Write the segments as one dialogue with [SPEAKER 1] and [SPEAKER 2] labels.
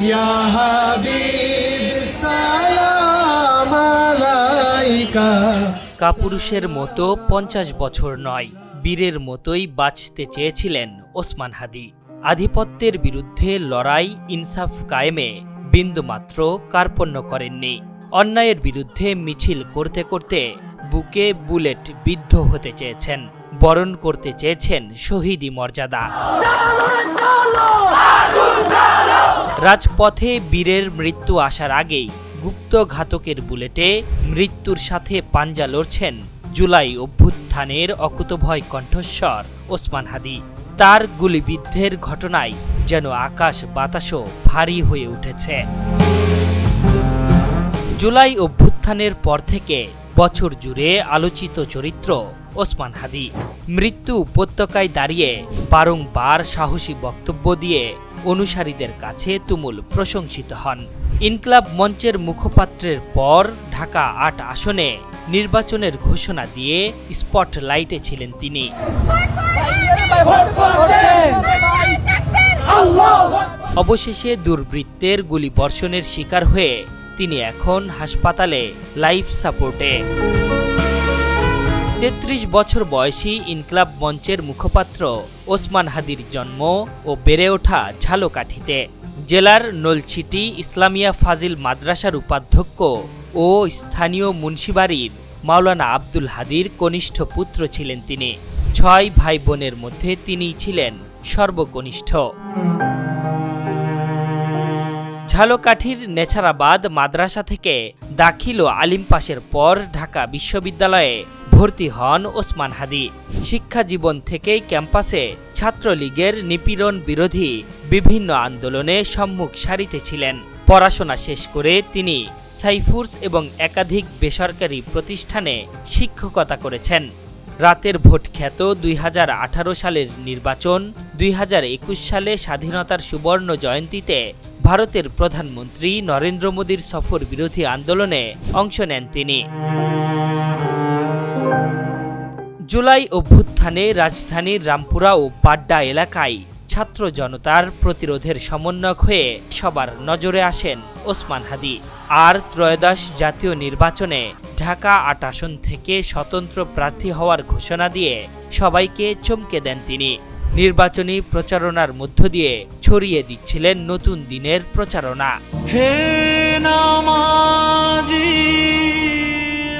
[SPEAKER 1] ইয়া হাবিব সালাম আলাইকা।
[SPEAKER 2] কাপুরুষের মতো 50 বছর নয়, বীরের মতোই বাঁচতে চেয়েছিলেন ওসমান হাদি। আধিপত্যের বিরুদ্ধে লড়াই, ইনসাফ কায়েমে বিন্দুমাত্র কার্পণ্য করেননি। অন্যায়ের বিরুদ্ধে মিছিল করতে করতে বুকে বুলেট বিদ্ধ হতে চেয়েছেন, বরণ করতে চেয়েছেন শহীদি মর্যাদা। রাজপথে বীরের মৃত্যু আসার আগেই গুপ্ত ঘাতকের বুলেটে মৃত্যুর সাথে পাঞ্জা লড়ছেন জুলাই অভ্যুত্থানের অকুতভয় কণ্ঠস্বর ওসমান হাদি। তার গুলিবিদ্ধের ঘটনায় যেন আকাশ বাতাসও ভারী হয়ে উঠেছে। জুলাই অভ্যুত্থানের পর থেকে বছর জুড়ে আলোচিত চরিত্র ওসমান হাদি। মৃত্যু উপত্যকায় দাঁড়িয়ে বারংবার সাহসী বক্তব্য দিয়ে অনুসারীদের কাছে তুমুল প্রশংসিত হন। ইনকলাব মঞ্চের মুখপাত্রের পর ঢাকা ৮ আসনে নির্বাচনের ঘোষণা দিয়ে স্পটলাইটে ছিলেন তিনি। অবশেষে দুর্বৃত্তের গুলিবর্ষণের শিকার হয়ে তিনি এখন হাসপাতালে লাইফ সাপোর্টে। ৩৩ বছর বয়সী ইনকলাব মঞ্চের মুখপাত্র ওসমান হাদির জন্ম ও বেড়ে ওঠা ঝালকাঠিতে। জেলার নলছিটি ইসলামিয়া ফাজিল মাদ্রাসার উপাধ্যক্ষ ও স্থানীয় মুন্সিবাড়ির মাওলানা আব্দুল হাদির কনিষ্ঠ পুত্র ছিলেন তিনি। ৬ ভাই বোনের মধ্যে তিনিই ছিলেন সর্বকনিষ্ঠ। ঝালকাঠির নেছারাবাদ মাদ্রাসা থেকে দাখিল ও আলিম পাশের পর ঢাকা বিশ্ববিদ্যালয়ে ভর্তি হন ওসমান হাদি। শিক্ষা জীবন থেকেই ক্যাম্পাসে ছাত্রলীগের নিপীড়ন বিরোধী বিভিন্ন আন্দোলনে সম্মুখ সারিতে ছিলেন। পড়াশোনা শেষ করে তিনি সাইফুরস এবং একাধিক বেসরকারি প্রতিষ্ঠানে শিক্ষকতা করেছেন। রাতের ভোট খ্যাত ২০১৮ সালের নির্বাচন, ২০২১ সালে স্বাধীনতার সুবর্ণ জয়ন্তীতে ভারতের প্রধানমন্ত্রী নরেন্দ্র মোদীর সফর বিরোধী আন্দোলনে অংশ নেন তিনি। জুলাই অভ্যুত্থানে রাজধানীর রামপুরা ও বাড্ডা এলাকায় ছাত্র জনতার প্রতিরোধের সমন্বয়ক হয়ে সবার নজরে আসেন ওসমান হাদি। আর ত্রয়োদশ জাতীয় নির্বাচনে ঢাকা ৮ আসন থেকে স্বতন্ত্র প্রার্থী হওয়ার ঘোষণা দিয়ে সবাইকে চমকে দেন তিনি। নির্বাচনী প্রচারণার মধ্য দিয়ে ছড়িয়ে দিচ্ছিলেন নতুন দিনের প্রচারণা।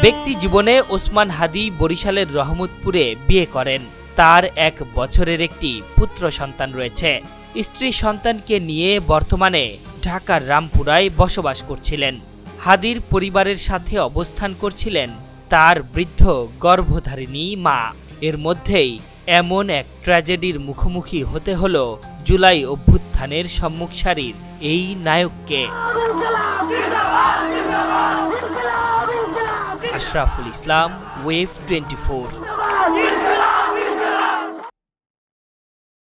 [SPEAKER 2] ব্যক্তি জীবনে ওসমান হাদি বরিশালের রহমতপুরে বিয়ে করেন। তার ১ বছরের একটি পুত্র সন্তান রয়েছে। স্ত্রী সন্তানকে নিয়ে বর্তমানে ঢাকার রামপুরায় বসবাস করছিলেন। হাদির পরিবারের সাথে অবস্থান করছিলেন তার বৃদ্ধ গর্ভধারিণী মা। এর মধ্যেই এমন এক ট্র্যাজেডির মুখোমুখি হতে হলো জুলাই অভ্যুত্থানের সম্মুখ সারির এই নায়ককে। আশরাফুল ইসলাম, ওয়েভ 24।